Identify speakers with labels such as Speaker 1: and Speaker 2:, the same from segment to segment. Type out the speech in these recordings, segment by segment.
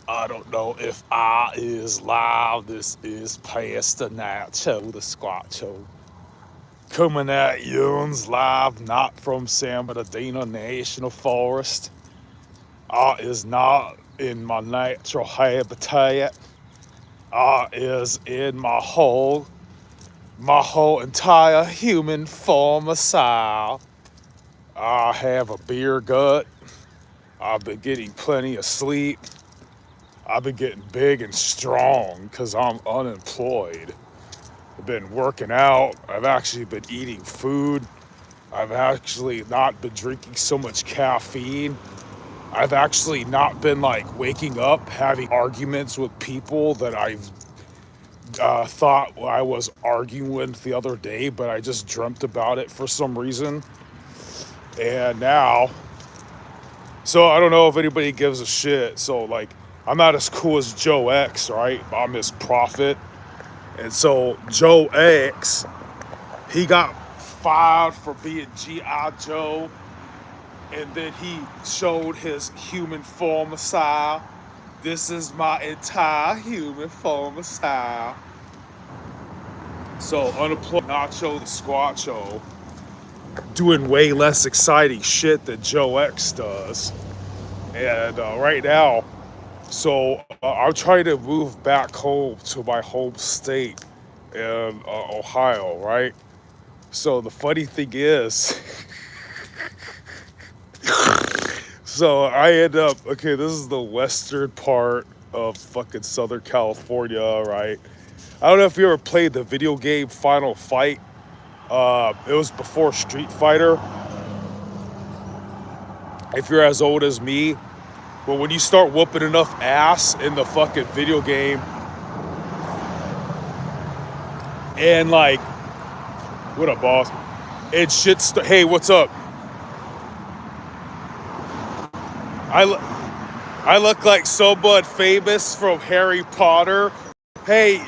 Speaker 1: I don't know if I is live. This is Pastor Nacho, the Squatcho. Coming at yuns live, not from San Bernardino National Forest. I is not in my natural habitat. I is in my whole entire human form aside. I have a beer gut. I've been getting plenty of sleep. I've been getting big and strong because I'm unemployed. I've been working out. I've actually been eating food. I've actually not been drinking so much caffeine. I've actually not been like waking up having arguments with people that I've thought I was arguing with the other day, but I just dreamt about it for some reason. And now, so I don't know if anybody gives a shit. So like, I'm not as cool as Joe X, right? I'm his prophet. And so Joe X, he got fired for being G.I. Joe. And then he showed his human form of style. This is my entire human form of style. So unemployed Nacho the Squatcho doing way less exciting shit than Joe X does. And right now, so I'm trying to move back home to my home state in Ohio, right? So the funny thing is, so I end up, okay, this is the western part of fucking Southern California, right? I don't know if you ever played the video game Final Fight. It was before Street Fighter. If you're as old as me, but when you start whooping enough ass in the fucking video game, and like, what up, boss? And shit. Hey, what's up? I look like someone famous from Harry Potter. Hey,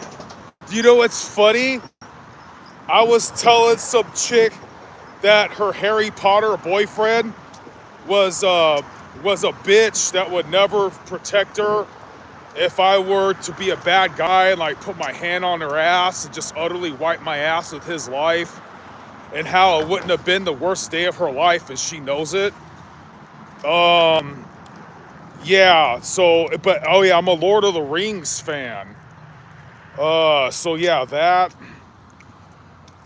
Speaker 1: do you know what's funny? I was telling some chick that her Harry Potter boyfriend was a bitch that would never protect her if I were to be a bad guy and like put my hand on her ass and just utterly wipe my ass with his life, and how it wouldn't have been the worst day of her life, and she knows it. Yeah, so, but, oh yeah, I'm a Lord of the Rings fan. So yeah, that,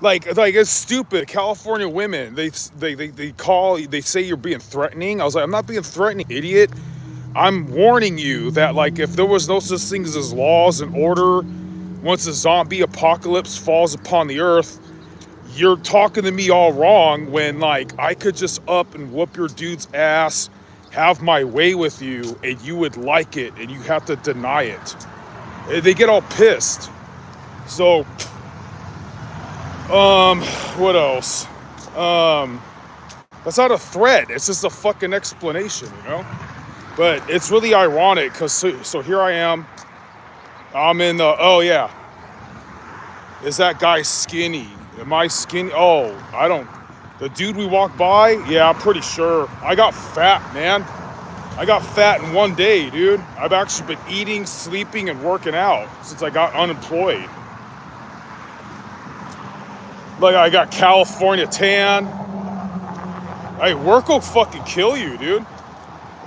Speaker 1: like it's stupid. California women, they say you're being threatening. I was like, I'm not being threatening, idiot. I'm warning you that like if there was no such things as laws and order, once a zombie apocalypse falls upon the earth, you're talking to me all wrong when like I could just up and whoop your dude's ass, have my way with you, and you would like it, and you have to deny it. They get all pissed. So, what else? That's not a threat. It's just a fucking explanation, you know? But it's really ironic because so here I am. I'm in the, oh yeah. Is that guy skinny? Am I skinny? Oh, I don't. The dude we walked by? Yeah, I'm pretty sure. I got fat, man. I got fat in one day, dude. I've actually been eating, sleeping, and working out since I got unemployed. Like, I got California tan. Hey, work will fucking kill you, dude.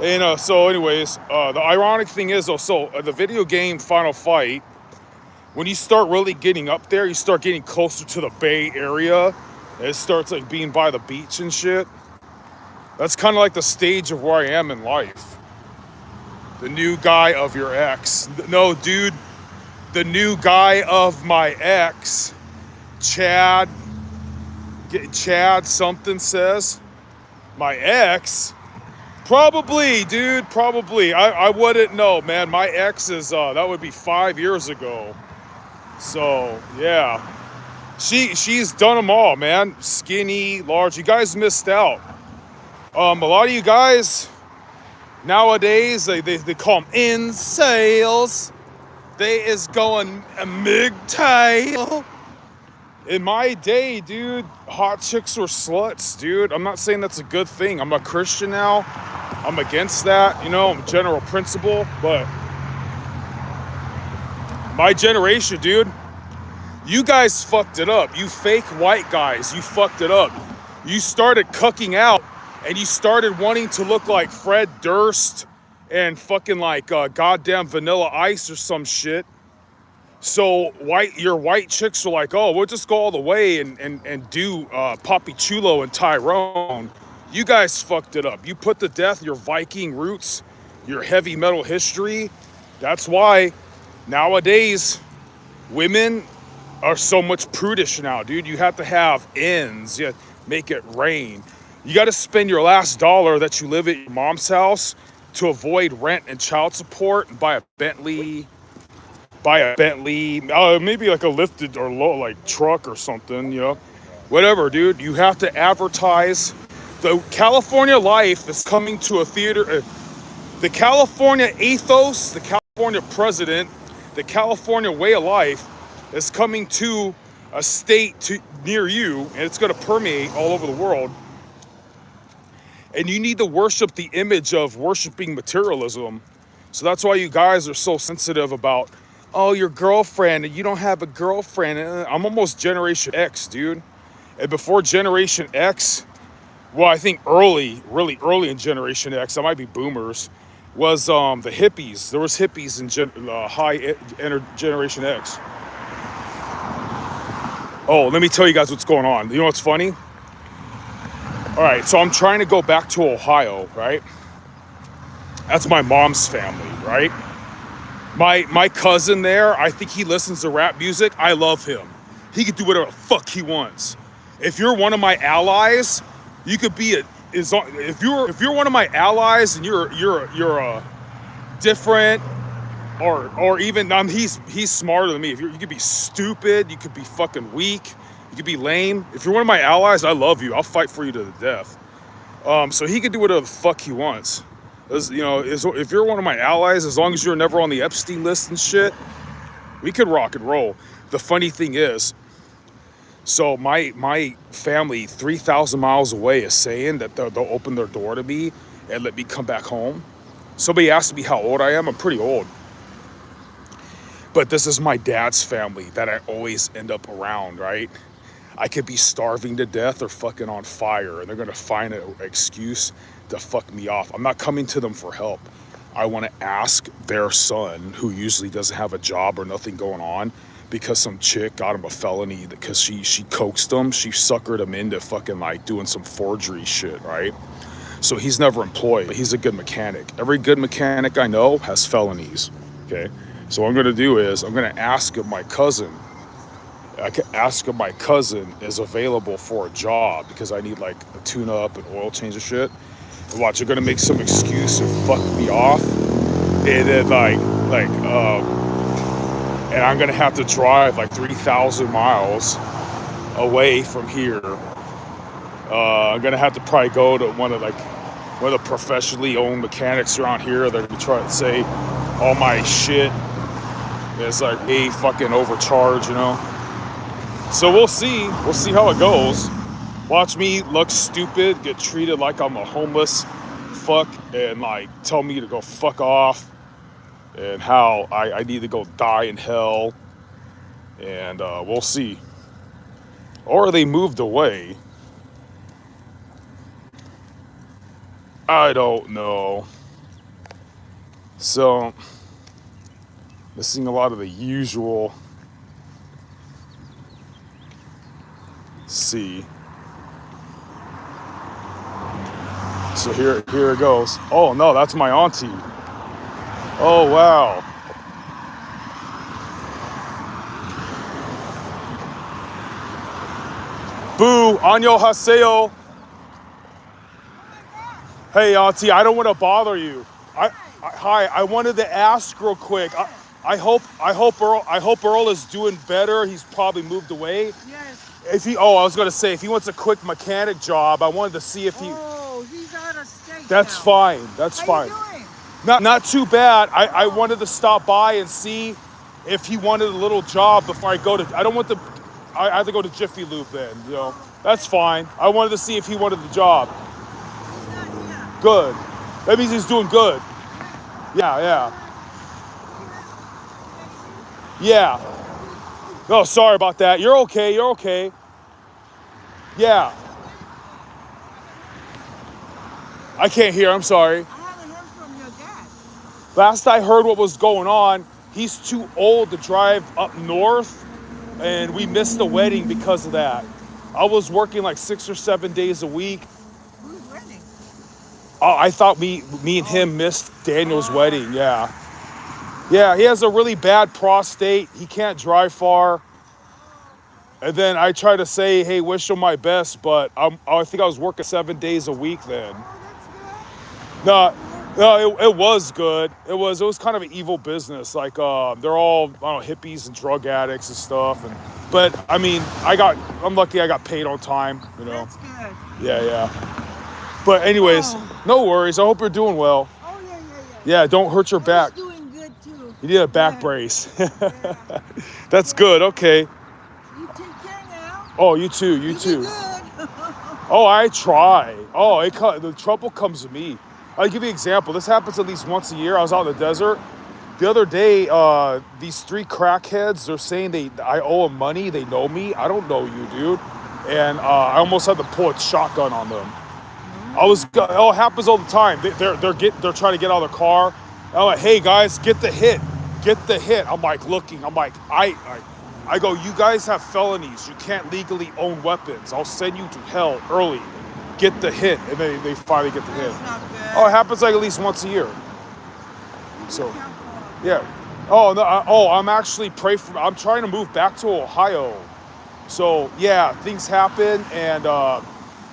Speaker 1: And so anyways, the ironic thing is, though, so the video game Final Fight, when you start really getting up there, you start getting closer to the Bay Area. It starts like being by the beach and shit. That's kind of like the stage of where I am in life. The new guy of your ex. No, dude. The new guy of my ex. Chad something says. My ex? Probably, dude. Probably. I wouldn't know, man. My ex is, that would be 5 years ago. So, yeah. She's done them all, man. Skinny, large. You guys missed out. A lot of you guys nowadays, they call them incels. They is going a migtail. In my day, dude, hot chicks were sluts, dude. I'm not saying that's a good thing. I'm a Christian now. I'm against that, you know, general principle. But My generation, dude. You guys fucked it up. You fake white guys, you fucked it up. You started cucking out and you started wanting to look like Fred Durst and fucking like goddamn Vanilla Ice or some shit. So your white chicks are like, oh, we'll just go all the way and do Papi Chulo and Tyrone. You guys fucked it up. You put to death your Viking roots, your heavy metal history. That's why nowadays women are so much prudish now, dude. You have to have ends. You have to make it rain. You got to spend your last dollar that you live at your mom's house to avoid rent and child support and buy a Bentley, maybe like a lifted or low like truck or something, you know, whatever, dude. You have to advertise. The California life is coming to a theater. The California ethos, the California president, the California way of life is coming to a state near you, and it's going to permeate all over the world. And you need to worship the image of worshiping materialism. So that's why you guys are so sensitive about, oh, your girlfriend, and you don't have a girlfriend. I'm almost Generation X, dude. And before Generation X, well, I think really early in Generation X, I might be boomers, was the hippies. There was hippies in Generation X. Oh, let me tell you guys what's going on. You know what's funny? All right, so I'm trying to go back to Ohio, right? That's my mom's family, right? My cousin there, I think he listens to rap music. I love him. He could do whatever the fuck he wants. If you're one of my allies, you could be if you're one of my allies and you're a different or even he's smarter than me. You could be stupid, you could be fucking weak, you could be lame. If you're one of my allies, I love you. I'll fight for you to the death. So he could do whatever the fuck he wants. If you're one of my allies, as long as you're never on the Epstein list and shit, we could rock and roll. The funny thing is, so my family 3,000 miles away is saying that they'll open their door to me and let me come back home. Somebody asked me how old I am. I'm pretty old. But this is my dad's family that I always end up around, right? I could be starving to death or fucking on fire, and they're going to find an excuse to fuck me off. I'm not coming to them for help. I want to ask their son, who usually doesn't have a job or nothing going on, because some chick got him a felony because she coaxed him. She suckered him into fucking like doing some forgery shit, right? So he's never employed, but he's a good mechanic. Every good mechanic I know has felonies, okay? So what I'm going to do is I'm going to ask if my cousin is available for a job because I need like a tune-up and oil change and shit. And watch, they're going to make some excuse and fuck me off. And then and I'm going to have to drive like 3,000 miles away from here. I'm going to have to probably go to one of the professionally owned mechanics around here. They're going to try to say all my shit is like a fucking overcharge, you know? So we'll see. We'll see how it goes. Watch me look stupid, get treated like I'm a homeless fuck, and like tell me to go fuck off, and how I need to go die in hell. And we'll see. Or they moved away. I don't know. So, missing a lot of the usual. See. So here it goes. Oh no, that's my auntie. Oh wow. Boo, 안녕하세요. Hey auntie, I don't want to bother you. Hi, I wanted to ask real quick. I hope Earl is doing better. He's probably moved away.
Speaker 2: Yes.
Speaker 1: I was gonna say if he wants a quick mechanic job, I wanted to see if he.
Speaker 2: Oh, he's out of state.
Speaker 1: That's
Speaker 2: now.
Speaker 1: fine. That's
Speaker 2: How
Speaker 1: fine.
Speaker 2: You doing?
Speaker 1: Not too bad. I wanted to stop by and see if he wanted a little job before I go to. I don't want the. I have to go to Jiffy Lube then. You know, that's fine. I wanted to see if he wanted the job. Good. That means he's doing good. Yeah. Yeah. No, sorry about that. You're okay. You're okay. Yeah. I can't hear. I'm sorry.
Speaker 2: I haven't heard from your dad.
Speaker 1: Last I heard what was going on, he's too old to drive up north, and we missed the wedding because of that. I was working like 6 or 7 days a week.
Speaker 2: Who's wedding?
Speaker 1: I thought me and him missed Daniel's wedding. Yeah. Yeah, he has a really bad prostate. He can't drive far. And then I try to say, hey, wish him my best, but I think I was working 7 days a week then. No, no, it was good. It was kind of an evil business. Like they're all I don't know, hippies and drug addicts and stuff. But I mean, I'm lucky I got paid on time. You know.
Speaker 2: That's good.
Speaker 1: Yeah. But anyways, no worries. I hope you're doing well.
Speaker 2: Oh, yeah.
Speaker 1: Yeah, don't hurt your back.
Speaker 2: He's doing good, too.
Speaker 1: You need a back brace. That's good. Okay.
Speaker 2: You take care now.
Speaker 1: Oh, you too. You
Speaker 2: You
Speaker 1: too.
Speaker 2: be good.
Speaker 1: Oh, I try. Oh, the trouble comes to me. I'll give you an example. This happens at least once a year. I was out in the desert. The other day, these 3 crackheads, they're saying I owe them money. They know me. I don't know you, dude. And I almost had to pull a shotgun on them. It happens all the time. They're trying to get out of the car. I'm like, hey guys, get the hit. I'm like looking. I'm like, I go, you guys have felonies. You can't legally own weapons. I'll send you to hell early. Get the hit. And then they finally get the hit.
Speaker 2: That's not good.
Speaker 1: Oh, it happens like at least once a year. So,
Speaker 2: Careful.
Speaker 1: yeah. Oh, no, I'm actually I'm trying to move back to Ohio. So, yeah, things happen, and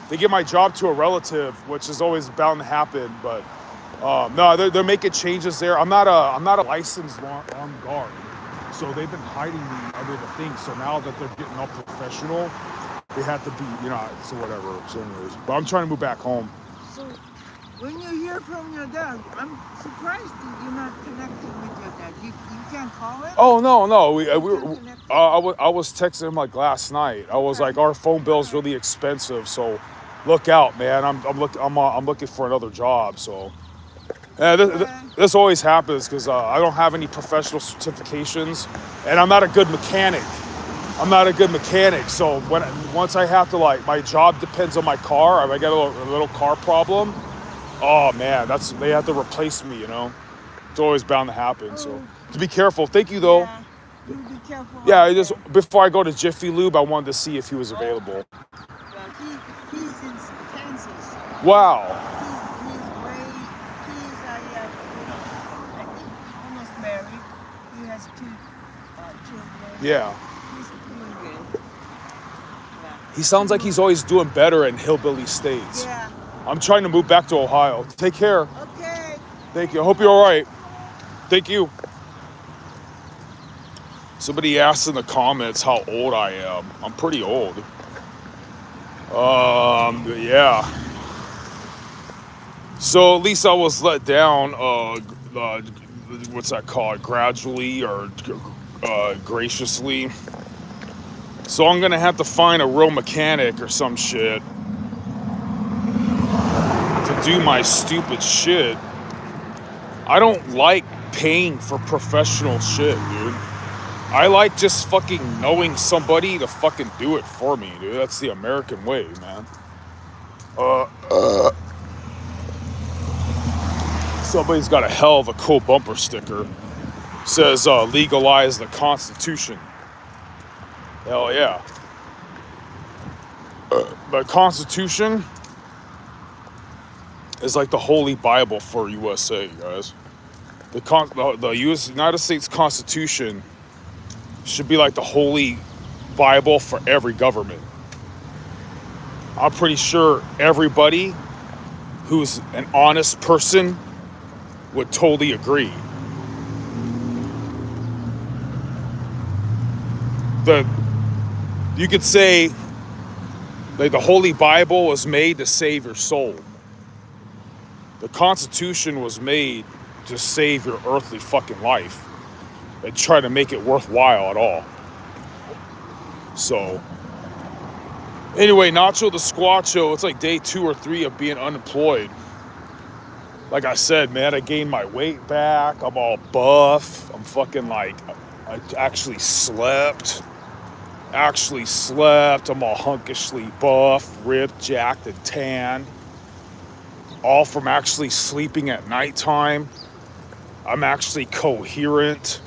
Speaker 1: they give my job to a relative, which is always bound to happen. But no, they're making changes there. I'm not a licensed armed guard, so they've been hiding me under the thing. So now that they're getting all professional, they have to be, so whatever. So anyways, but I'm trying to move back home.
Speaker 2: So, when you hear from your dad, I'm surprised that you're not connecting with your dad. You can't call him?
Speaker 1: Oh no, I was texting him like last night. I was like, our phone bill's really expensive, so look out, man. I'm looking for another job. So this always happens because I don't have any professional certifications, and I'm not a good mechanic. So once I have to my job depends on my car. If I get a little car problem, oh man, they have to replace me. It's always bound to happen. So to be careful. Thank you though.
Speaker 2: Yeah, you be careful.
Speaker 1: Yeah, before I go to Jiffy Lube, I wanted to see if he was available.
Speaker 2: Yeah, he's in Kansas.
Speaker 1: Wow.
Speaker 2: I think almost married. He has 2 children.
Speaker 1: Yeah.
Speaker 2: He's doing good. Yeah.
Speaker 1: He sounds like he's always doing better in hillbilly states.
Speaker 2: Yeah.
Speaker 1: I'm trying to move back to Ohio. Take care.
Speaker 2: Okay.
Speaker 1: Thank you. I hope you're all right. Thank you. Somebody asked in the comments how old I am. I'm pretty old. Yeah. So at least I was let down, what's that called? Gradually or graciously. So I'm gonna have to find a real mechanic or some shit to do my stupid shit. I don't like paying for professional shit, dude. I like just fucking knowing somebody to fucking do it for me, dude. That's the American way, man. Somebody's got a hell of a cool bumper sticker. Says legalize the Constitution. Hell yeah. The Constitution is like the Holy Bible for USA, guys. The United States Constitution should be like the Holy Bible for every government. I'm pretty sure everybody who's an honest person would totally agree. You could say like the Holy Bible was made to save your soul. The Constitution was made to save your earthly fucking life and try to make it worthwhile at all. So, anyway, Nacho the Squatcho, it's like day 2 or 3 of being unemployed. Like I said, man, I gained my weight back. I'm all buff. I'm fucking like, I actually slept. Actually slept. I'm all hunkishly buff, ripped, jacked, and tan. All from actually sleeping at nighttime. I'm actually coherent.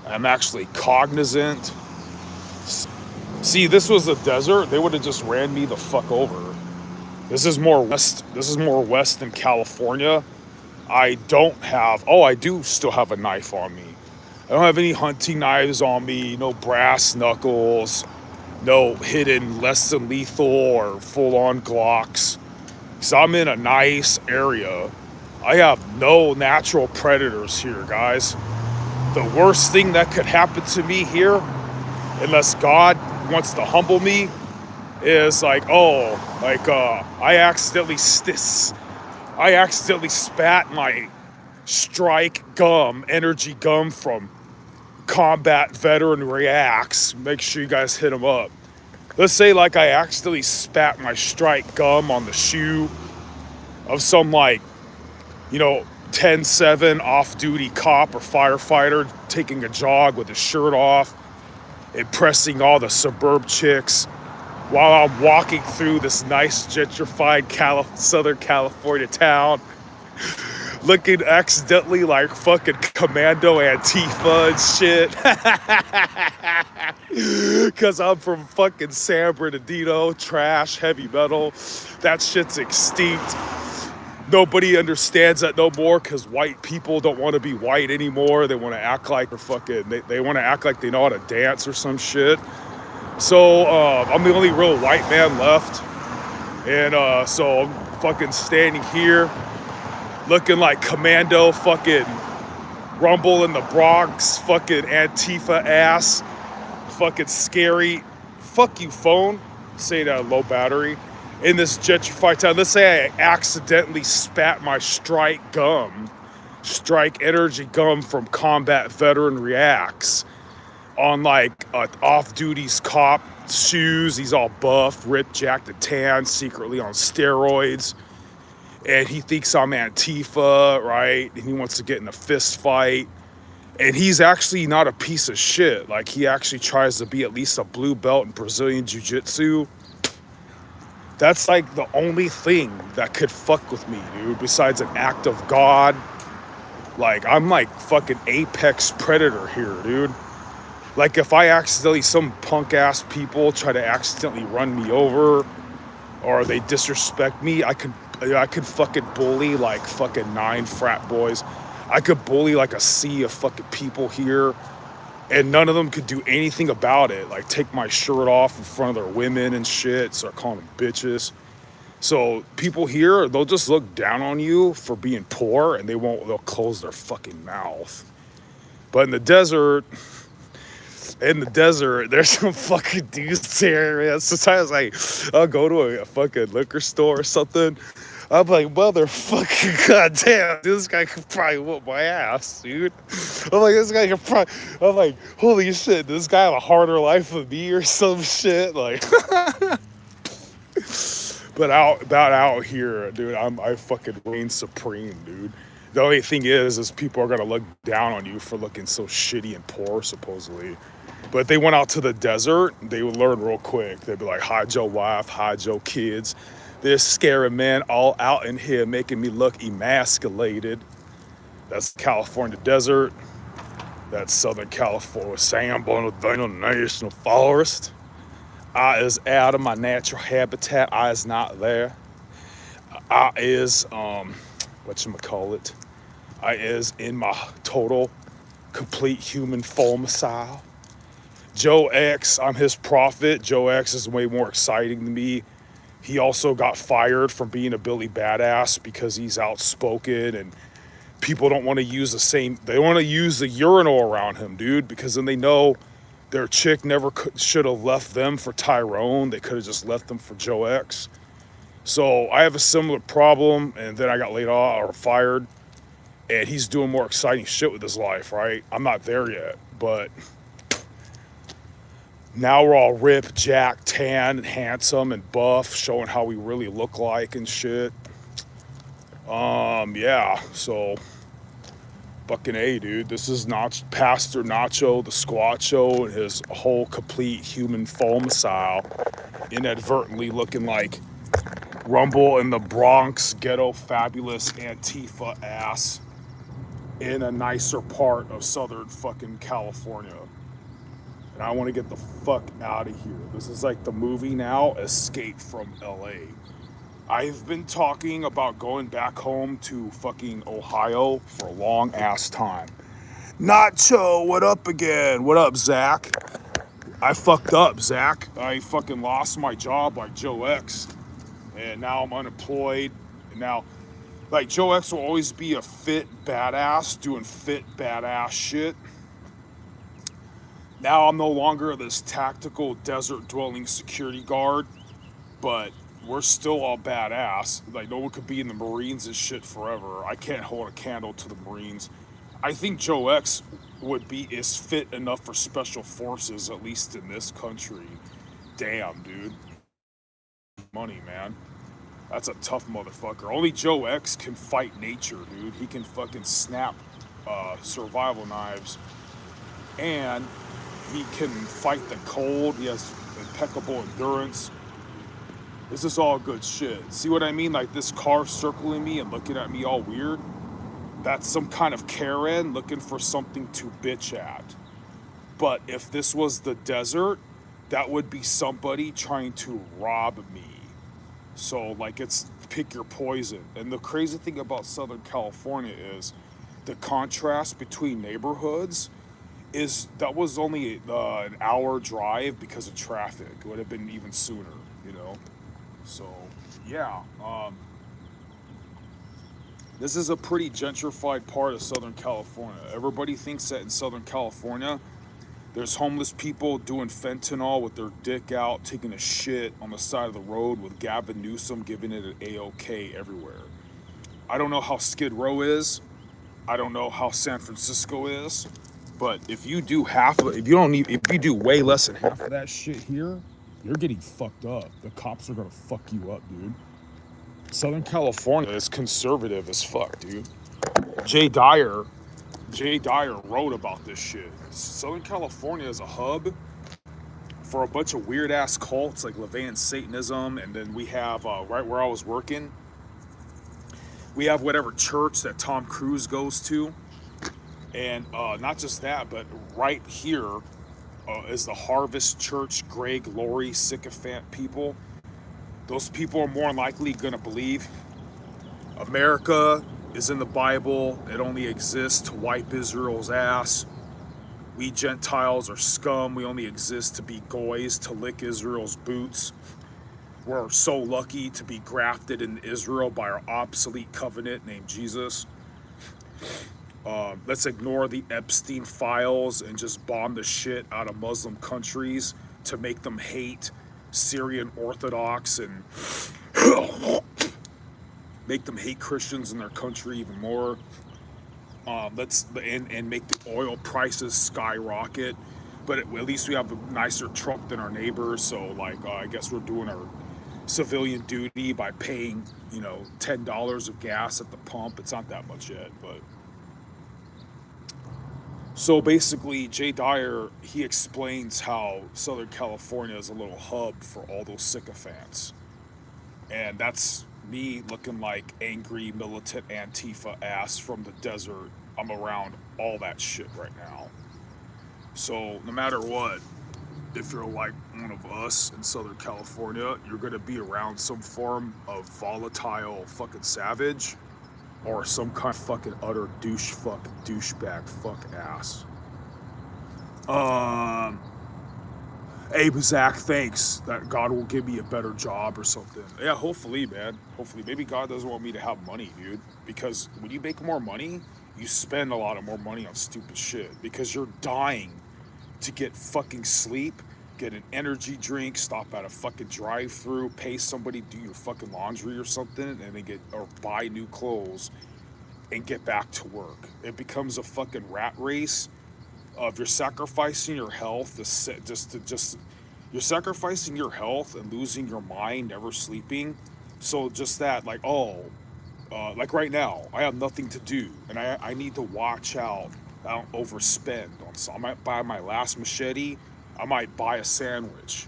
Speaker 1: I'm actually cognizant. See, this was a desert. They would have just ran me the fuck over. This is more west. This is more west than California. I don't have. Oh, I do still have a knife on me. I don't have any hunting knives on me. No brass knuckles. No hidden less than lethal or full-on Glocks. So I'm in a nice area. I have no natural predators here, guys. The worst thing that could happen to me here, unless God wants to humble me, is like, I accidentally spat my strike gum, energy gum from combat veteran reacts. Make sure you guys hit them up. Let's say like I accidentally spat my strike gum on the shoe of some 10-7 off-duty cop or firefighter taking a jog with his shirt off, impressing all the suburb chicks while I'm walking through this nice gentrified Southern California town, looking accidentally like fucking Commando Antifa and shit. Cause I'm from fucking San Bernardino, trash, heavy metal. That shit's extinct. Nobody understands that no more because white people don't want to be white anymore. They want to act like they're fucking, they want to act like they know how to dance or some shit. So I'm the only real white man left. And so I'm fucking standing here looking like Commando fucking Rumble in the Bronx, fucking Antifa ass, fucking scary. Fuck you, phone. Say that low battery. In this gentrified town, let's say I accidentally spat my strike energy gum from combat veteran reacts on like off-duty's cop shoes. He's all buff, ripped, jacked, and tan, secretly on steroids. And he thinks I'm Antifa, right? And he wants to get in a fist fight. And he's actually not a piece of shit. Like, he actually tries to be at least a blue belt in Brazilian Jiu-Jitsu. That's like the only thing that could fuck with me, dude, besides an act of God. Like, I'm like fucking apex predator here, dude. Like, if I accidentally, some punk ass people try to accidentally run me over or they disrespect me, I could fucking bully like fucking 9 frat boys. I could bully like a sea of fucking people here, and none of them could do anything about it. Like, take my shirt off in front of their women and shit, start calling them bitches. So people here, they'll just look down on you for being poor, and they'll close their fucking mouth. But in the desert, there's some fucking dudes there, man. Sometimes I'll go to a fucking liquor store or something. I'm like, motherfucking goddamn, this guy could probably whoop my ass, dude. I'm like, I'm like, holy shit, this guy have a harder life than me or some shit. Like, but out here, dude, I fucking reign supreme, dude. The only thing is people are gonna look down on you for looking so shitty and poor, supposedly. But if they went out to the desert, they would learn real quick. They'd be like, hide your wife, hide your kids. This scary man all out in here making me look emasculated. That's California desert. That's Southern California, San Bernardino National Forest. I is out of my natural habitat. I is not there. I is, whatchamacallit. I is in my total, complete human formicile. Joe X, I'm his prophet. Joe X is way more exciting than me. He also got fired from being a Billy Badass because he's outspoken and people don't want to use they want to use the urinal around him, dude, because then they know their chick never should have left them for Tyrone. They could have just left them for Joe X. So I have a similar problem, and then I got laid off or fired, and he's doing more exciting shit with his life, right? I'm not there yet, but now we're all ripped, jacked, tan, and handsome, and buff, showing how we really look like and shit. Yeah, so Fucking A, dude. This is not Pastor Nacho, the Squatcho, and his whole complete human fall missile, inadvertently looking like Rumble in the Bronx, ghetto fabulous Antifa ass in a nicer part of Southern fucking California. And I want to get the fuck out of here. This is like the movie now, Escape from LA. I've been talking about going back home to fucking Ohio for a long ass time. Nacho, what up again? What up, Zach? I fucked up, Zach. I fucking lost my job like Joe X. And now I'm unemployed. And now, like, Joe X will always be a fit badass doing fit badass shit. Now I'm no longer this tactical desert dwelling security guard, but we're still all badass. Like, no one could be in the Marines and shit forever. I can't hold a candle to the Marines. I think Joe X is fit enough for special forces, at least in this country. Damn, dude. Money, man. That's a tough motherfucker. Only Joe X can fight nature, dude. He can fucking snap survival knives, and he can fight the cold. He has impeccable endurance. This is all good shit. See what I mean? Like this car circling me and looking at me all weird? That's some kind of Karen looking for something to bitch at. But if this was the desert, that would be somebody trying to rob me. So, like, it's pick your poison. And the crazy thing about Southern California is the contrast between neighborhoods is that was only an hour drive because of traffic. It would have been even sooner, you know? So, yeah. This is a pretty gentrified part of Southern California. Everybody thinks that in Southern California, there's homeless people doing fentanyl with their dick out, taking a shit on the side of the road with Gavin Newsom giving it an A-OK everywhere. I don't know how Skid Row is. I don't know how San Francisco is. But if you do if you do way less than half of that shit here, you're getting fucked up. The cops are gonna fuck you up, dude. Southern California is conservative as fuck, dude. Jay Dyer wrote about this shit. Southern California is a hub for a bunch of weird ass cults like Levant Satanism, and then we have right where I was working, we have whatever church that Tom Cruise goes to, and not just that, but right here is the Harvest Church, Greg Laurie sycophant people. Those people are more likely gonna believe America is in the Bible. It only exists to wipe Israel's ass. We Gentiles are scum. We only exist to be goys, to lick Israel's boots. We're so lucky to be grafted in Israel by our obsolete covenant named Jesus. Let's ignore the Epstein files and just bomb the shit out of Muslim countries to make them hate Syrian Orthodox and make them hate Christians in their country even more. Let's make the oil prices skyrocket, but at least we have a nicer truck than our neighbors. So like, I guess we're doing our civilian duty by paying, $10 of gas at the pump. It's not that much yet, but so basically, Jay Dyer, he explains how Southern California is a little hub for all those sycophants, and that's me looking like angry militant Antifa ass from the desert. I'm around all that shit right now. So no matter what, if you're like one of us in Southern California, you're gonna be around some form of volatile fucking savage or some kind of fucking utter douchebag fuck ass. Hey, Zach, thanks. That God will give me a better job or something. Yeah, hopefully, man. Hopefully. Maybe God doesn't want me to have money, dude. Because when you make more money, you spend a lot of more money on stupid shit. Because you're dying to get fucking sleep, get an energy drink, stop at a fucking drive-thru, pay somebody to do your fucking laundry or something, and then or buy new clothes and get back to work. It becomes a fucking rat race of you're sacrificing your health you're sacrificing your health and losing your mind, never sleeping. So just that, like, oh, like right now, I have nothing to do, and I need to watch out. I don't overspend on some. I might buy my last machete. I might buy a sandwich.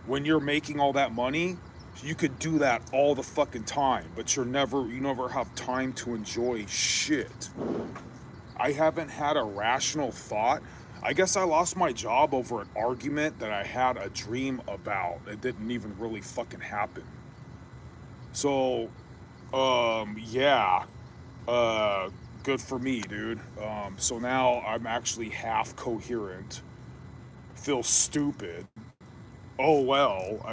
Speaker 1: When you're making all that money, you could do that all the fucking time, but you never have time to enjoy shit. I haven't had a rational thought. I guess I lost my job over an argument that I had a dream about. It didn't even really fucking happen. So, yeah, uh, good for me, dude. So now I'm actually half coherent. Feel stupid. Oh well,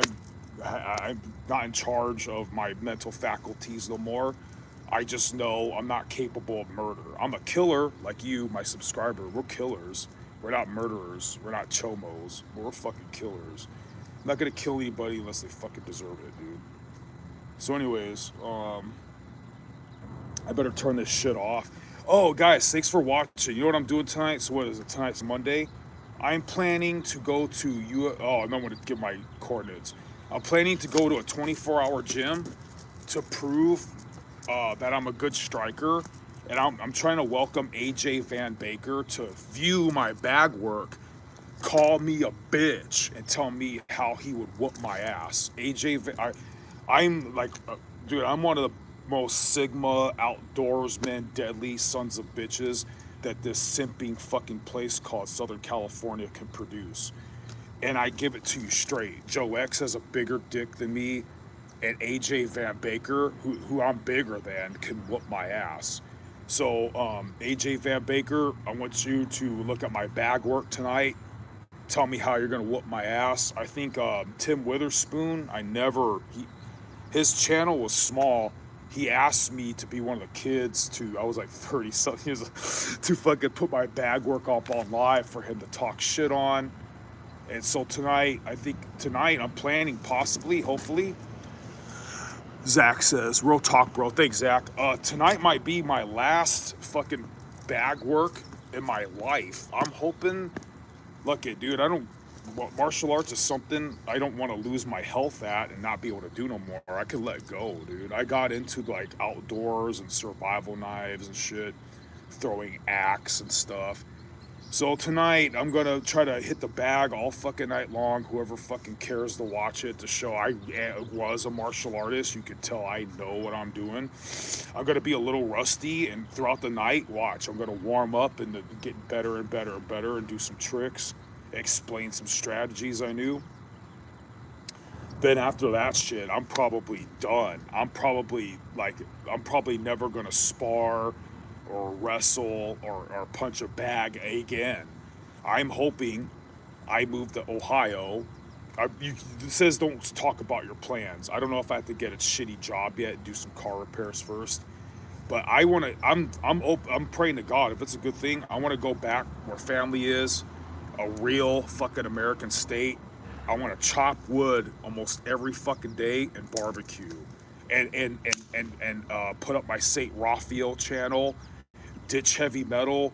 Speaker 1: I'm not in charge of my mental faculties no more. I just know I'm not capable of murder. I'm a killer like you, my subscriber. We're killers. We're not murderers. We're not chomos. We're fucking killers. I'm not gonna kill anybody unless they fucking deserve it, dude. So, anyways, I better turn this shit off. Oh, guys, thanks for watching. You know what I'm doing tonight? So, what is it? Tonight's Monday. I'm planning to go to Oh, I'm not going to give my coordinates. I'm planning to go to a 24-hour gym to prove that I'm a good striker, and I'm trying to welcome AJ Van Baker to view my bag work, call me a bitch, and tell me how he would whoop my ass. I'm like, dude, I'm one of the most Sigma outdoorsmen, deadly sons of bitches that this simping fucking place called Southern California can produce. And I give it to you straight. Joe X has a bigger dick than me, and AJ Van Baker, who I'm bigger than, can whoop my ass. So, AJ Van Baker, I want you to look at my bag work tonight. Tell me how you're gonna whoop my ass. I think Tim Witherspoon. His channel was small. He asked me to be one of the kids to. I was like 30 something years to fucking put my bag work up on live for him to talk shit on. And so tonight, I think tonight I'm planning possibly, hopefully. Zach says, "Real talk, bro." Thanks, Zach. Tonight might be my last fucking bag work in my life. I'm hoping. Look, it, dude. I don't. Well, martial arts is something I don't want to lose my health at and not be able to do no more. I could let go, dude. I got into like outdoors and survival knives and shit, throwing axe and stuff. So tonight I'm gonna try to hit the bag all fucking night long. Whoever fucking cares to watch it to show I was a martial artist, you can tell I know what I'm doing. I'm gonna be a little rusty, and throughout the night, watch. I'm gonna warm up and get better and better and better, and do some tricks, explain some strategies I knew. Then after that shit, I'm probably done. I'm probably never gonna spar or wrestle or punch a bag again. I'm hoping I move to Ohio. It says don't talk about your plans. I don't know if I have to get a shitty job yet and do some car repairs first. But I want to. I'm praying to God if it's a good thing. I want to go back where family is, a real fucking American state. I want to chop wood almost every fucking day and barbecue, and put up my Saint Raphael channel, ditch heavy metal,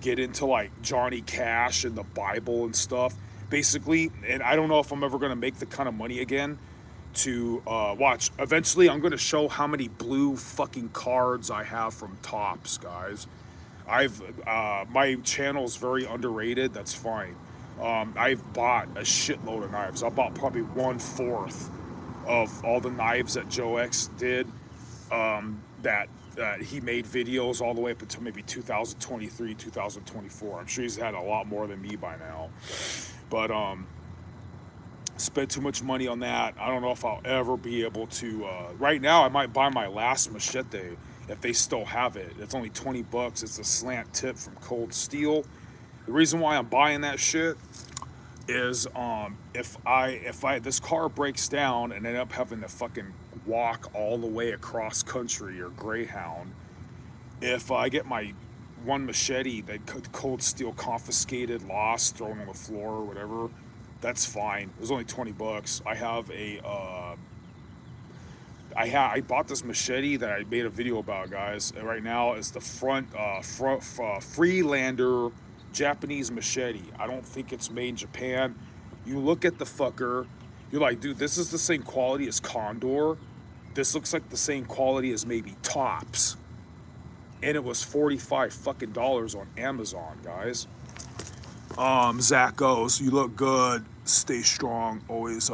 Speaker 1: get into like Johnny Cash and the Bible and stuff. Basically, and I don't know if I'm ever gonna make the kind of money again to watch. Eventually, I'm gonna show how many blue fucking cards I have from Tops, guys. I've my channel's very underrated. That's fine. I've bought a shitload of knives. I bought probably 1/4 of all the knives that Joe X did. That he made videos all the way up until maybe 2023, 2024. I'm sure he's had a lot more than me by now. But spent too much money on that. I don't know if I'll ever be able to. Right now, I might buy my last machete if they still have it. It's only 20 bucks. It's a slant tip from Cold Steel. The reason why I'm buying that shit is if this car breaks down and end up having to fucking walk all the way across country or Greyhound, if I get my one machete that Cold Steel confiscated, lost, thrown on the floor or whatever, that's fine. It was only 20 bucks. I have a I bought this machete that I made a video about, guys. And right now it's the front Freelander Japanese machete. I don't think it's made in Japan. You look at the fucker, you're like, dude, this is the same quality as Condor. This looks like the same quality as maybe Tops, and it was 45 fucking dollars on Amazon, guys. Zach goes, you look good, stay strong, always.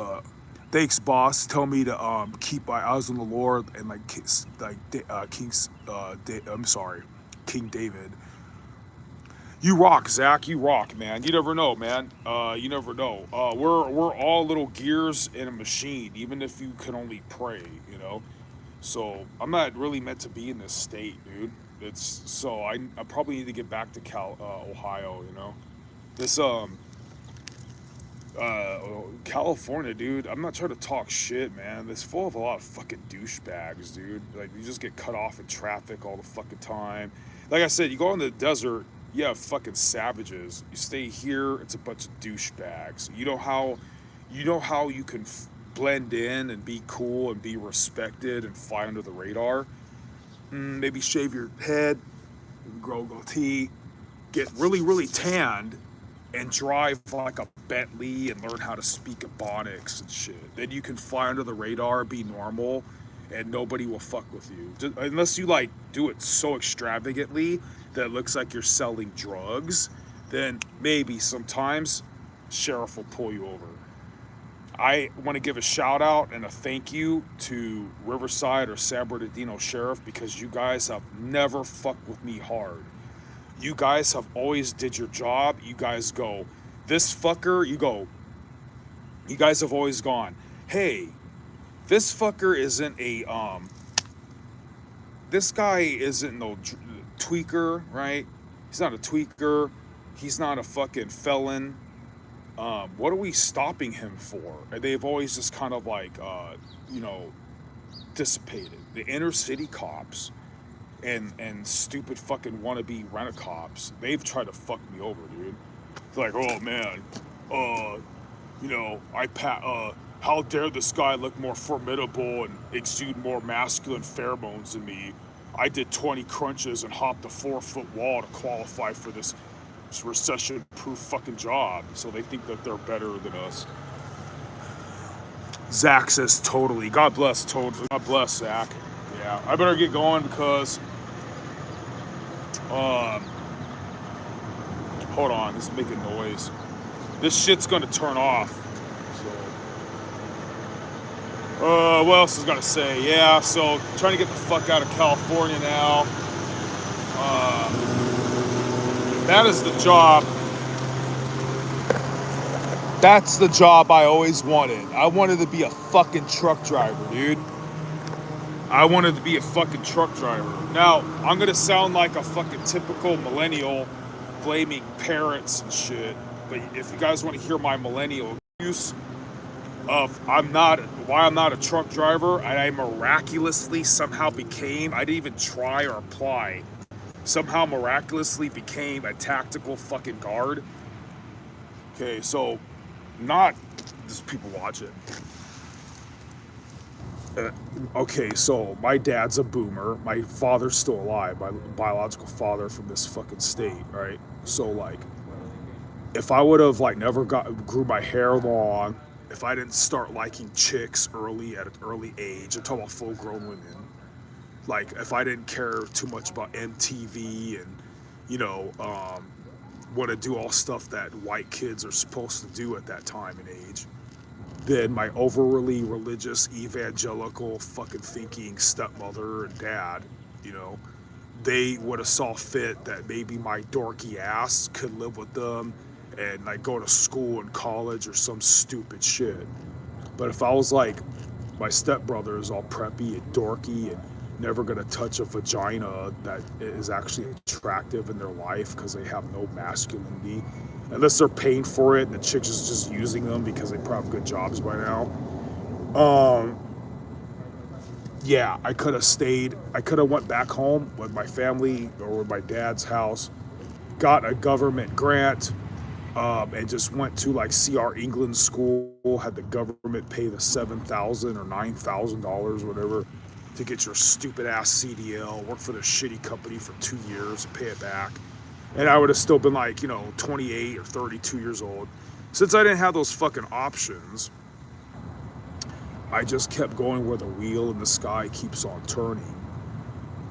Speaker 1: Thanks, boss. Tell me to keep my eyes on the Lord and I'm sorry, King David. You rock, Zach. You rock, man. You never know, man. You never know. We're all little gears in a machine, even if you can only pray, you know. So I'm not really meant to be in this state, dude. It's so I probably need to get back to Ohio, you know. This California, dude. I'm not trying to talk shit, man. It's full of a lot of fucking douchebags, dude. Like you just get cut off in traffic all the fucking time. Like I said, you go in the desert, you have fucking savages. You stay here, it's a bunch of douchebags. You know how you can blend in and be cool and be respected and fly under the radar. Maybe shave your head, grow a goatee, get really, really tanned, and drive like a Bentley and learn how to speak Ebonics and shit. Then you can fly under the radar, be normal, and nobody will fuck with you. Unless you like do it so extravagantly that it looks like you're selling drugs, then maybe sometimes sheriff will pull you over. I want to give a shout out and a thank you to Riverside or San Bernardino Sheriff because you guys have never fucked with me hard. You guys have always did your job. You guys go, this fucker, you guys have always gone, hey, this fucker isn't this guy isn't no tweaker, right? He's not a tweaker. He's not a fucking felon. What are we stopping him for? And they've always just kind of like, you know, dissipated. The inner city cops and stupid fucking wannabe rent-a-cops, they've tried to fuck me over, dude. It's like, oh man, you know, how dare this guy look more formidable and exude more masculine pheromones than me? I did 20 crunches and hopped a 4-foot wall to qualify for this recession-proof fucking job. So they think that they're better than us. Zach says totally. God bless, totally. God bless, Zach. Yeah, I better get going because hold on, this is making noise. This shit's gonna turn off. So, what else is gonna say? Yeah, so trying to get the fuck out of California now. That is the job. That's the job I always wanted. I wanted to be a fucking truck driver, dude. I wanted to be a fucking truck driver. Now, I'm gonna sound like a fucking typical millennial blaming parents and shit, but if you guys want to hear my millennial excuse of why I'm not a truck driver, and I miraculously somehow became, I didn't even try or apply, somehow miraculously became a tactical fucking guard. Okay, so not just people watch it. Okay, so my dad's a boomer. My father's still alive, my biological father from this fucking state, right? So like, if I would have like never grew my hair long, if I didn't start liking chicks early at an early age, I'm talking about full-grown women. Like if I didn't care too much about MTV and you know want to do all stuff that white kids are supposed to do at that time and age, then my overly religious, evangelical, fucking thinking stepmother and dad, you know, they would have saw fit that maybe my dorky ass could live with them and like go to school and college or some stupid shit. But if I was like, my stepbrother is all preppy and dorky and never gonna touch a vagina that is actually attractive in their life because they have no masculinity, unless they're paying for it and the chick is just using them because they probably have good jobs by now. Yeah, I could have stayed. I could have went back home with my family or with my dad's house, got a government grant, and just went to like CR England school. Had the government pay the $7,000 or $9,000, whatever, to get your stupid ass CDL. Work for the shitty company for 2 years and pay it back. And I would have still been like, you know, 28 or 32 years old. Since I didn't have those fucking options, I just kept going where the wheel in the sky keeps on turning.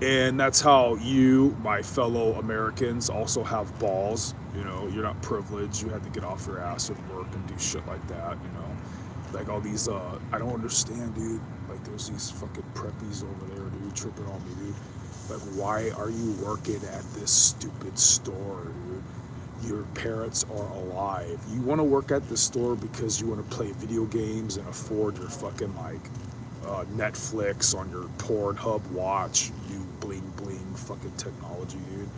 Speaker 1: And that's how you, my fellow Americans, also have balls. You know, you're not privileged. You had to get off your ass and work and do shit like that, you know. Like all these, I don't understand, dude. Like there's these fucking preppies over there, dude, tripping on me, dude. Like, why are you working at this stupid store, dude? Your parents are alive. You want to work at the store because you want to play video games and afford your fucking like Netflix on your Pornhub watch, you bling bling fucking technology, dude.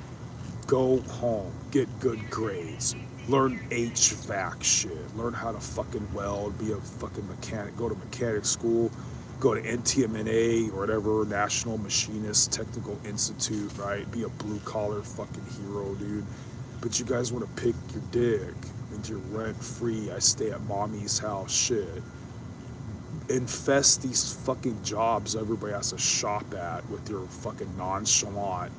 Speaker 1: Go home, get good grades, learn HVAC shit, learn how to fucking weld, be a fucking mechanic, go to mechanic school, go to NTMNA or whatever, National Machinist Technical Institute, right? Be a blue collar fucking hero, dude. But you guys want to pick your dick into your rent free, I stay at mommy's house shit. Infest these fucking jobs everybody has to shop at with your fucking nonchalant,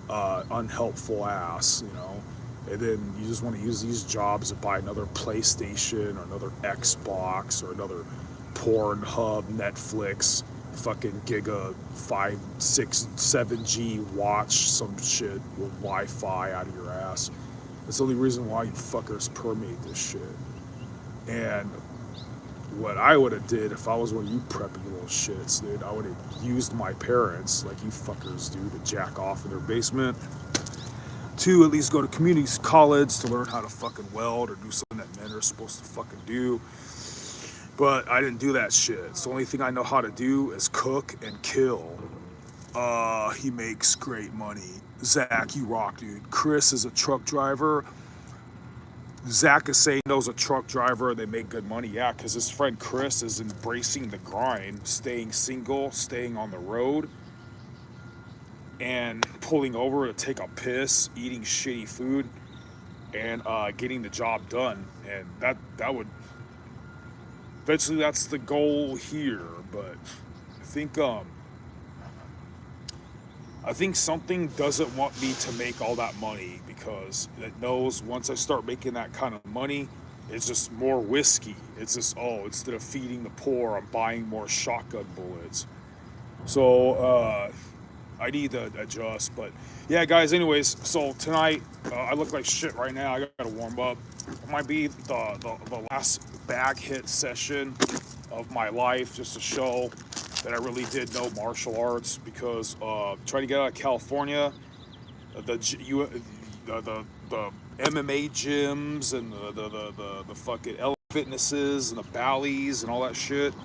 Speaker 1: unhelpful ass, you know. And then you just want to use these jobs to buy another PlayStation or another Xbox or another Pornhub, Netflix, fucking Giga 5, 6, 7G watch some shit with Wi-Fi out of your ass. That's the only reason why you fuckers permeate this shit. And what I would have did if I was one of you preppy little shits, dude, I would have used my parents, like you fuckers do, to jack off in their basement, to at least go to community college to learn how to fucking weld or do something that men are supposed to fucking do. But I didn't do that shit. It's the only thing I know how to do is cook and kill. He makes great money. Zach, you rock, dude. Chris is a truck driver. Zach is saying knows a truck driver, they make good money. Yeah, because his friend Chris is embracing the grind, staying single, staying on the road, and pulling over to take a piss, eating shitty food, and getting the job done. And that would eventually that's the goal here. But I think um I think something doesn't want me to make all that money because it knows once I start making that kind of money, it's just more whiskey. It's just, oh, instead of feeding the poor, I'm buying more shotgun bullets. So I need to adjust. But yeah, guys, anyways, so tonight, I look like shit right now. I got to warm up. It might be the last bag hit session of my life just to show that I really did know martial arts because trying to get out of California, the MMA gyms and the fucking L fitnesses and the Bally's and all that shit,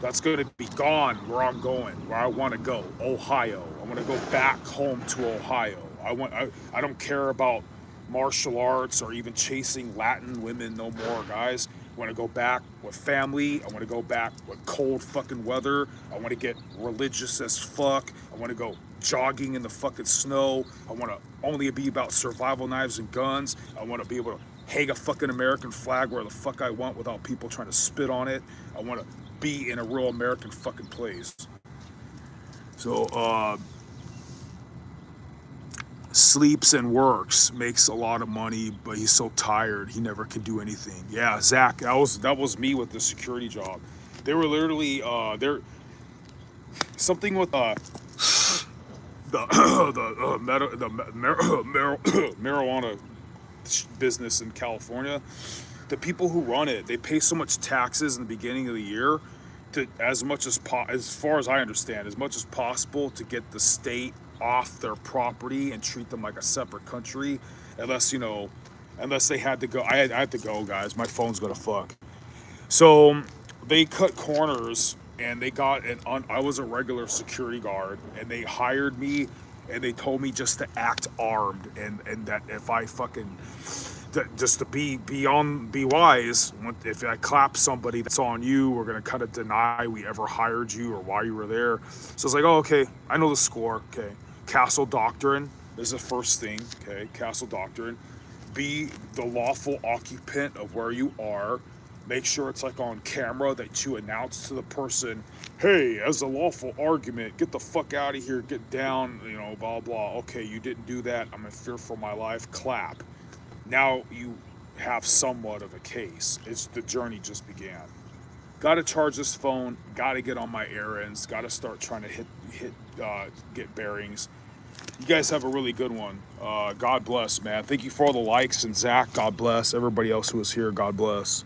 Speaker 1: that's going to be gone where I'm going, where I want to go, Ohio. I want to go back home to Ohio. I don't care about martial arts or even chasing Latin women no more, guys. I want to go back with family. I want to go back with cold fucking weather. I want to get religious as fuck. I want to go jogging in the fucking snow. I want to only be about survival knives and guns. I want to be able to hang a fucking American flag where the fuck I want without people trying to spit on it. I want to be in a real American fucking place. So, sleeps and works, makes a lot of money, but he's so tired he never can do anything. Yeah, Zach, that was me with the security job. They were literally they're something with the marijuana business in California. The people who run it, they pay so much taxes in the beginning of the year to as far as I understand, as much as possible to get the state off their property and treat them like a separate country, unless unless they had to go. I had to go, guys. My phone's gonna fuck. So they cut corners and they got I was a regular security guard and they hired me and they told me just to act armed and that if I fucking just to be wise. If I clap somebody, that's on you. We're gonna kind of deny we ever hired you or why you were there. So it's like, oh, okay, I know the score. Okay, castle doctrine is the first thing. Okay, castle doctrine. Be the lawful occupant of where you are. Make sure it's like on camera that you announce to the person, hey, as a lawful argument, get the fuck out of here, get down, blah, blah. Okay, you didn't do that. I'm in fear for my life. Clap. Now you have somewhat of a case. It's the journey just began. Got to charge this phone. Got to get on my errands. Got to start trying to get bearings. You guys have a really good one. God bless, man. Thank you for all the likes. And Zach, God bless. Everybody else who was here, God bless.